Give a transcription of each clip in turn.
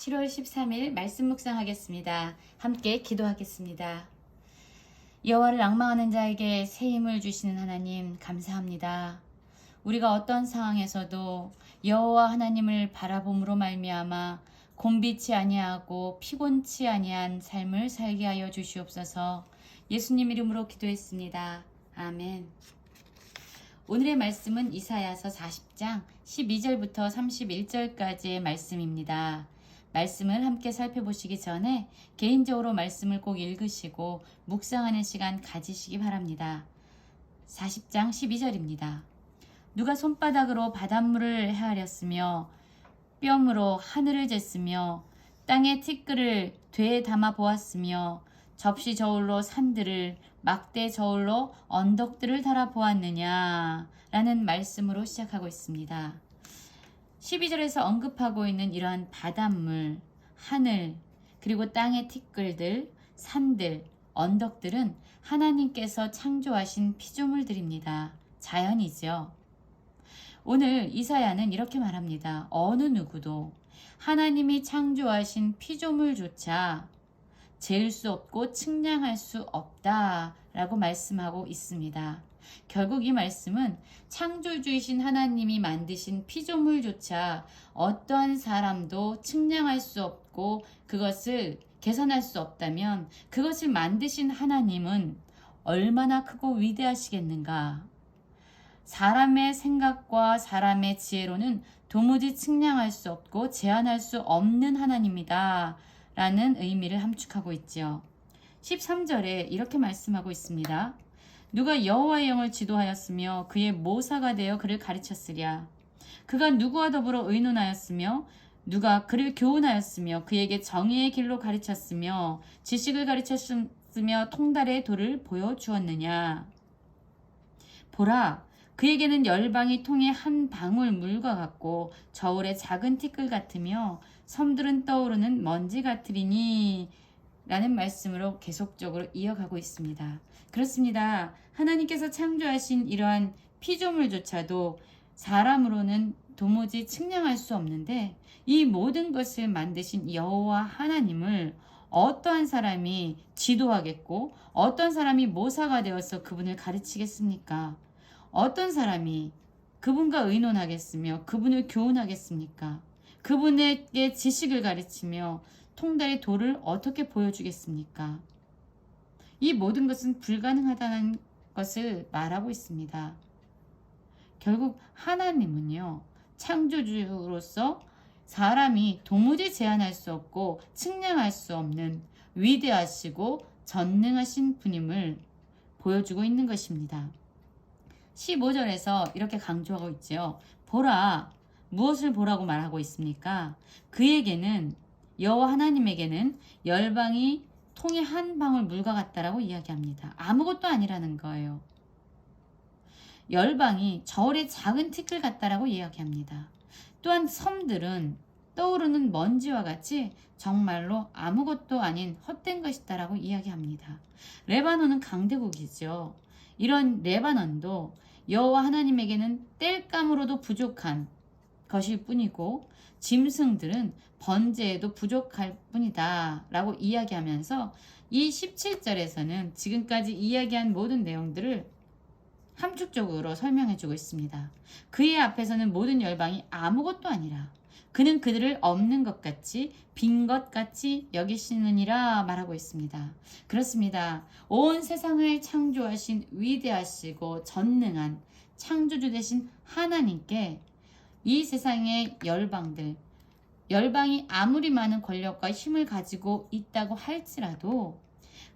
7월 13일 말씀 묵상하겠습니다. 함께 기도하겠습니다. 여호와를 앙망하는 자에게 새 힘을 주시는 하나님 감사합니다. 우리가 어떤 상황에서도 여호와 하나님을 바라봄으로 말미암아 곤비치 아니하고 피곤치 아니한 삶을 살게 하여 주시옵소서. 예수님 이름으로 기도했습니다. 아멘. 오늘의 말씀은 이사야서 40장 12절부터 31절까지의 말씀입니다. 말씀을 함께 살펴보시기 전에 개인적으로 말씀을 꼭 읽으시고 묵상하는 시간 가지시기 바랍니다. 40장 12절입니다. 누가 손바닥으로 바닷물을 헤아렸으며 뼘으로 하늘을 쟀으며 땅의 티끌을 되에 담아 보았으며 접시 저울로 산들을 막대 저울로 언덕들을 달아 보았느냐 라는 말씀으로 시작하고 있습니다. 12절에서 언급하고 있는 이러한 바닷물, 하늘, 그리고 땅의 티끌들, 산들, 언덕들은 하나님께서 창조하신 피조물들입니다. 자연이죠. 오늘 이사야는 이렇게 말합니다. 어느 누구도 하나님이 창조하신 피조물조차 재을 수 없고 측량할 수 없다라고 말씀하고 있습니다. 결국 이 말씀은 창조주이신 하나님이 만드신 피조물조차 어떠한 사람도 측량할 수 없고 그것을 계산할 수 없다면 그것을 만드신 하나님은 얼마나 크고 위대하시겠는가. 사람의 생각과 사람의 지혜로는 도무지 측량할 수 없고 제한할 수 없는 하나님이다 라는 의미를 함축하고 있지요. 13절에 이렇게 말씀하고 있습니다. 누가 여호와의 영을 지도하였으며 그의 모사가 되어 그를 가르쳤으랴. 그가 누구와 더불어 의논하였으며 누가 그를 교훈하였으며 그에게 정의의 길로 가르쳤으며 지식을 가르쳤으며 통달의 도를 보여주었느냐. 보라, 그에게는 열방이 통에 한 방울 물과 같고 저울의 작은 티끌 같으며 섬들은 떠오르는 먼지 같으리니 라는 말씀으로 계속적으로 이어가고 있습니다. 그렇습니다. 하나님께서 창조하신 이러한 피조물조차도 사람으로는 도무지 측량할 수 없는데 이 모든 것을 만드신 여호와 하나님을 어떠한 사람이 지도하겠고 어떤 사람이 모사가 되어서 그분을 가르치겠습니까? 어떤 사람이 그분과 의논하겠으며 그분을 교훈하겠습니까? 그분에게 지식을 가르치며 통달의 도를 어떻게 보여주겠습니까? 이 모든 것은 불가능하다는 것을 말하고 있습니다. 결국 하나님은요, 창조주로서 사람이 도무지 제한할 수 없고 측량할 수 없는 위대하시고 전능하신 분임을 보여주고 있는 것입니다. 15절에서 이렇게 강조하고 있지요. 보라, 무엇을 보라고 말하고 있습니까? 그에게는 여호와 하나님에게는 열방이 통에 한 방울 물과 같다라고 이야기합니다. 아무것도 아니라는 거예요. 열방이 저울의 작은 티끌 같다라고 이야기합니다. 또한 섬들은 떠오르는 먼지와 같이 정말로 아무것도 아닌 헛된 것이다라고 이야기합니다. 레바논은 강대국이죠. 이런 레바논도 여호와 하나님에게는 땔감으로도 부족한 것일 뿐이고 짐승들은 번제에도 부족할 뿐이다 라고 이야기하면서 이 17절에서는 지금까지 이야기한 모든 내용들을 함축적으로 설명해주고 있습니다. 그의 앞에서는 모든 열방이 아무것도 아니라 그는 그들을 없는 것 같이 빈 것 같이 여기시느니라 말하고 있습니다. 그렇습니다. 온 세상을 창조하신 위대하시고 전능한 창조주 되신 하나님께 이 세상의 열방이 아무리 많은 권력과 힘을 가지고 있다고 할지라도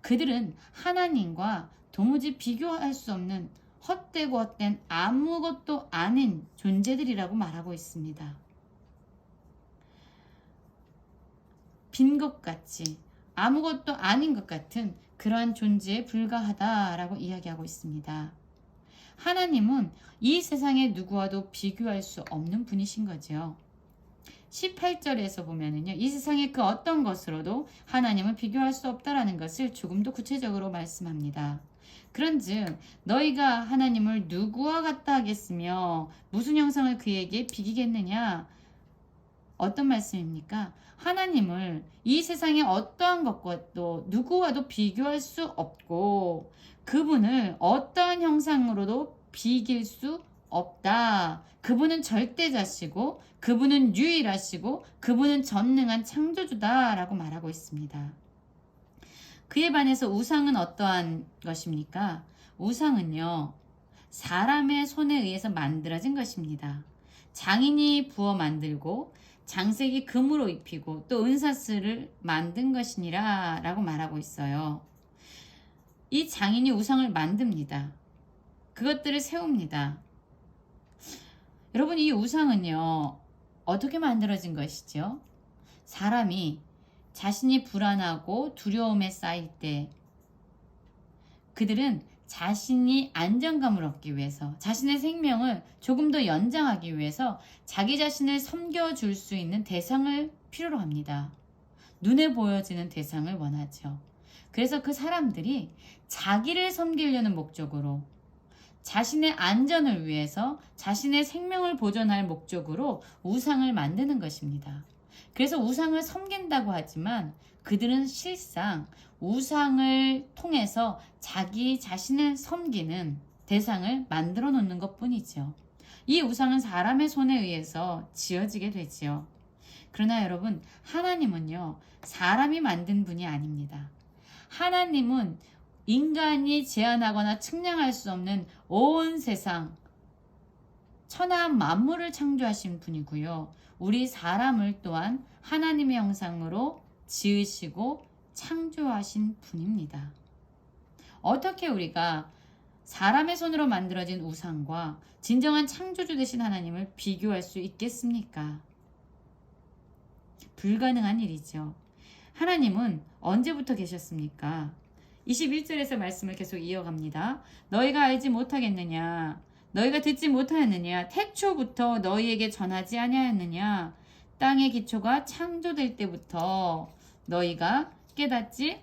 그들은 하나님과 도무지 비교할 수 없는 헛되고 헛된 아무것도 아닌 존재들이라고 말하고 있습니다. 빈 것 같이 아무것도 아닌 것 같은 그러한 존재에 불과하다라고 이야기하고 있습니다. 하나님은 이 세상의 누구와도 비교할 수 없는 분이신 거죠. 18절에서 보면은요, 이 세상의 그 어떤 것으로도 하나님을 비교할 수 없다라는 것을 조금 더 구체적으로 말씀합니다. 그런즉 너희가 하나님을 누구와 같다 하겠으며 무슨 형상을 그에게 비기겠느냐? 어떤 말씀입니까? 하나님을 이 세상의 어떠한 것과도 누구와도 비교할 수 없고 그분을 어떠한 형상으로도 비길 수 없다. 그분은 절대자시고 그분은 유일하시고 그분은 전능한 창조주다라고 말하고 있습니다. 그에 반해서 우상은 어떠한 것입니까? 우상은요, 사람의 손에 의해서 만들어진 것입니다. 장인이 부어 만들고 장색이 금으로 입히고 또 은사슬을 만든 것이니라 라고 말하고 있어요. 이 장인이 우상을 만듭니다. 그것들을 세웁니다. 여러분, 이 우상은요, 어떻게 만들어진 것이죠? 사람이 자신이 불안하고 두려움에 쌓일 때 그들은 자신이 안정감을 얻기 위해서 자신의 생명을 조금 더 연장하기 위해서 자기 자신을 섬겨줄 수 있는 대상을 필요로 합니다. 눈에 보여지는 대상을 원하죠. 그래서 그 사람들이 자기를 섬기려는 목적으로 자신의 안전을 위해서 자신의 생명을 보존할 목적으로 우상을 만드는 것입니다. 그래서 우상을 섬긴다고 하지만 그들은 실상 우상을 통해서 자기 자신을 섬기는 대상을 만들어 놓는 것 뿐이죠. 이 우상은 사람의 손에 의해서 지어지게 되지요. 그러나 여러분, 하나님은요, 사람이 만든 분이 아닙니다. 하나님은 인간이 제한하거나 측량할 수 없는 온 세상, 천하 만물을 창조하신 분이고요. 우리 사람을 또한 하나님의 형상으로 지으시고 창조하신 분입니다. 어떻게 우리가 사람의 손으로 만들어진 우상과 진정한 창조주 되신 하나님을 비교할 수 있겠습니까? 불가능한 일이죠. 하나님은 언제부터 계셨습니까? 21절에서 말씀을 계속 이어갑니다. 너희가 알지 못하겠느냐? 너희가 듣지 못하였느냐? 태초부터 너희에게 전하지 아니하였느냐? 땅의 기초가 창조될 때부터 너희가 깨닫지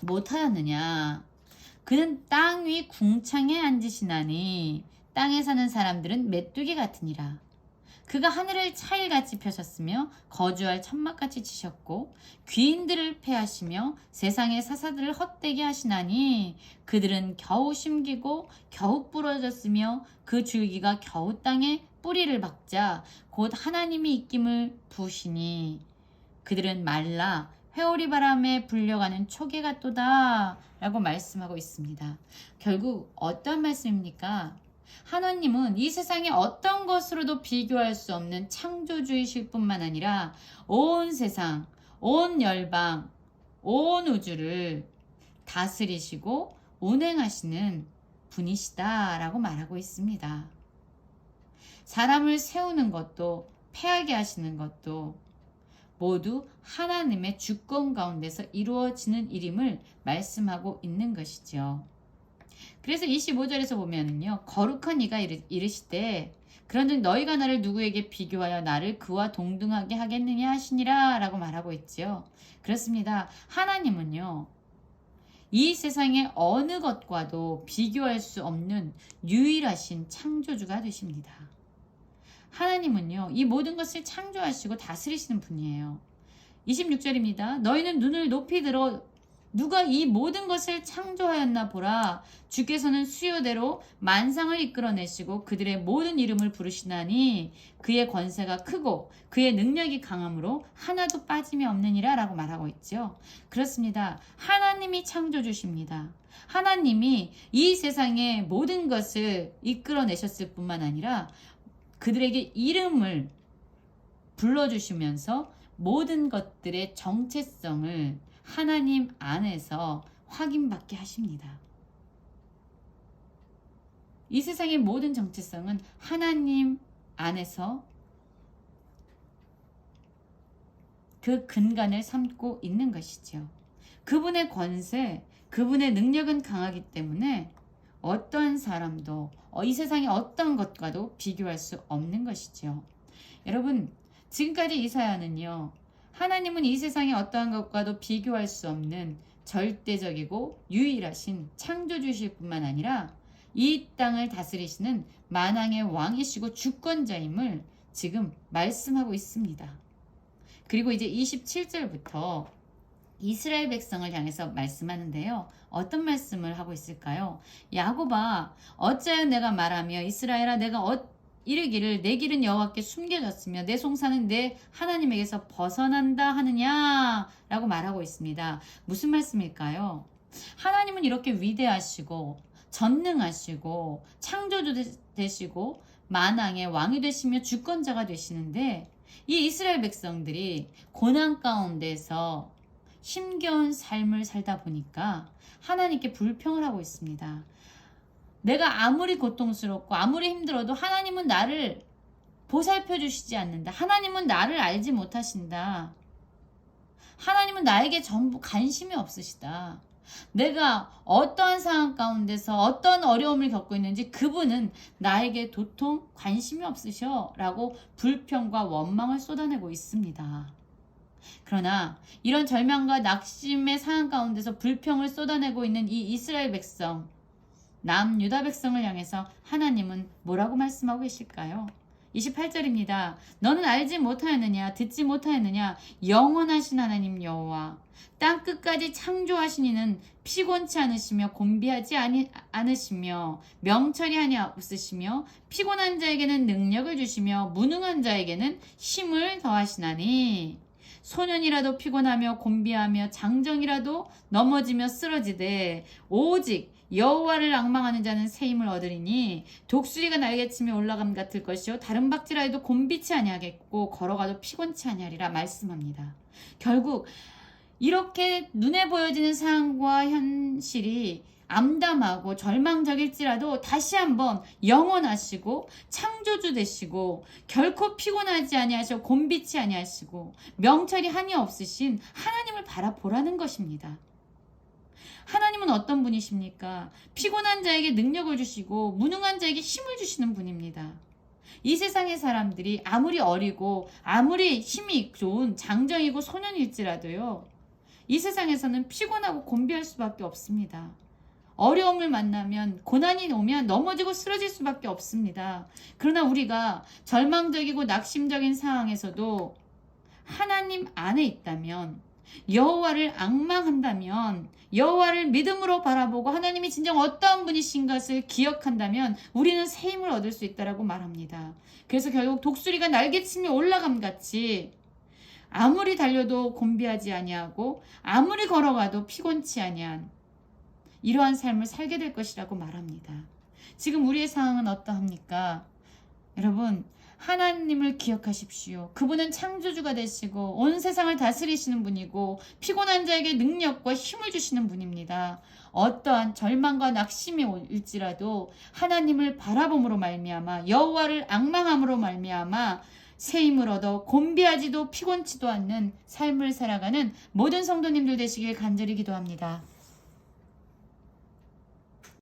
못하였느냐? 그는 땅 위 궁창에 앉으시나니 땅에 사는 사람들은 메뚜기 같으니라. 그가 하늘을 차일같이 펴셨으며 거주할 천막같이 치셨고 귀인들을 패하시며 세상의 사사들을 헛되게 하시나니 그들은 겨우 심기고 겨우 부러졌으며 그 줄기가 겨우 땅에 뿌리를 박자 곧 하나님이 입김을 부으시니 그들은 말라 회오리 바람에 불려가는 초계 같도다 라고 말씀하고 있습니다. 결국 어떤 말씀입니까? 하나님은 이 세상의 어떤 것으로도 비교할 수 없는 창조주이실 뿐만 아니라 온 세상, 온 열방, 온 우주를 다스리시고 운행하시는 분이시다라고 말하고 있습니다. 사람을 세우는 것도 패하게 하시는 것도 모두 하나님의 주권 가운데서 이루어지는 일임을 말씀하고 있는 것이죠. 그래서 25절에서 보면은요, 거룩한 이가 이르시되 그런즉 너희가 나를 누구에게 비교하여 나를 그와 동등하게 하겠느냐 하시니라 라고 말하고 있지요. 그렇습니다. 하나님은요, 이 세상의 어느 것과도 비교할 수 없는 유일하신 창조주가 되십니다. 하나님은요, 이 모든 것을 창조하시고 다스리시는 분이에요. 26절입니다. 너희는 눈을 높이 들어 누가 이 모든 것을 창조하였나 보라. 주께서는 수요대로 만상을 이끌어내시고 그들의 모든 이름을 부르시나니 그의 권세가 크고 그의 능력이 강함으로 하나도 빠짐이 없느니라 라고 말하고 있죠. 그렇습니다. 하나님이 창조주십니다. 하나님이 이 세상의 모든 것을 이끌어내셨을 뿐만 아니라 그들에게 이름을 불러주시면서 모든 것들의 정체성을 하나님 안에서 확인받게 하십니다. 이 세상의 모든 정체성은 하나님 안에서 그 근간을 삼고 있는 것이죠. 그분의 권세, 그분의 능력은 강하기 때문에 어떠한 사람도 이 세상의 어떤 것과도 비교할 수 없는 것이죠. 여러분, 지금까지 이사야는요, 하나님은 이 세상의 어떠한 것과도 비교할 수 없는 절대적이고 유일하신 창조주실 뿐만 아니라 이 땅을 다스리시는 만왕의 왕이시고 주권자임을 지금 말씀하고 있습니다. 그리고 이제 27절부터 이스라엘 백성을 향해서 말씀하는데요. 어떤 말씀을 하고 있을까요? 야곱아, 어찌하여 내가 말하며 이스라엘아, 내가 이르기를 내 길은 여호와께 숨겨졌으며 내 송사는 내 하나님에게서 벗어난다 하느냐 라고 말하고 있습니다. 무슨 말씀일까요? 하나님은 이렇게 위대하시고 전능하시고 창조주 되시고 만왕의 왕이 되시며 주권자가 되시는데, 이 이스라엘 백성들이 고난 가운데서 힘겨운 삶을 살다 보니까 하나님께 불평을 하고 있습니다. 내가 아무리 고통스럽고 아무리 힘들어도 하나님은 나를 보살펴 주시지 않는다. 하나님은 나를 알지 못하신다. 하나님은 나에게 전부 관심이 없으시다. 내가 어떠한 상황 가운데서 어떤 어려움을 겪고 있는지 그분은 나에게 도통 관심이 없으셔 라고 불평과 원망을 쏟아내고 있습니다. 그러나 이런 절망과 낙심의 상황 가운데서 불평을 쏟아내고 있는 이 이스라엘 백성, 남유다 백성을 향해서 하나님은 뭐라고 말씀하고 계실까요? 28절입니다. 너는 알지 못하였느냐, 듣지 못하였느냐, 영원하신 하나님 여호와 땅 끝까지 창조하신 이는 피곤치 않으시며 곤비하지 않으시며 명철이 없으시며 피곤한 자에게는 능력을 주시며 무능한 자에게는 힘을 더하시나니 소년이라도 피곤하며 곤비하며 장정이라도 넘어지며 쓰러지되 오직 여호와를 앙망하는 자는 새 힘을 얻으리니 독수리가 날개치며 올라감 같을 것이요 다른 박지라 해도 곤비치 아니하겠고 걸어가도 피곤치 아니하리라 말씀합니다. 결국 이렇게 눈에 보여지는 상황과 현실이 암담하고 절망적일지라도 다시 한번 영원하시고 창조주 되시고 결코 피곤하지 아니하시고 곤비치 아니하시고 명철이 한이 없으신 하나님을 바라보라는 것입니다. 하나님은 어떤 분이십니까? 피곤한 자에게 능력을 주시고 무능한 자에게 힘을 주시는 분입니다. 이 세상의 사람들이 아무리 어리고 아무리 힘이 좋은 장정이고 소년일지라도요, 이 세상에서는 피곤하고 곤비할 수밖에 없습니다. 어려움을 만나면, 고난이 오면 넘어지고 쓰러질 수밖에 없습니다. 그러나 우리가 절망적이고 낙심적인 상황에서도 하나님 안에 있다면, 여호와를 앙망한다면, 여호와를 믿음으로 바라보고 하나님이 진정 어떠한 분이신 것을 기억한다면 우리는 새 힘을 얻을 수 있다라고 말합니다. 그래서 결국 독수리가 날개치며 올라감 같이 아무리 달려도 곤비하지 아니하고 아무리 걸어가도 피곤치 아니한 이러한 삶을 살게 될 것이라고 말합니다. 지금 우리의 상황은 어떠합니까? 여러분, 하나님을 기억하십시오. 그분은 창조주가 되시고 온 세상을 다스리시는 분이고 피곤한 자에게 능력과 힘을 주시는 분입니다. 어떠한 절망과 낙심이 올지라도 하나님을 바라봄으로 말미암아 여호와를 앙망함으로 말미암아 새 힘을 얻어 곤비하지도 피곤치도 않는 삶을 살아가는 모든 성도님들 되시길 간절히 기도합니다.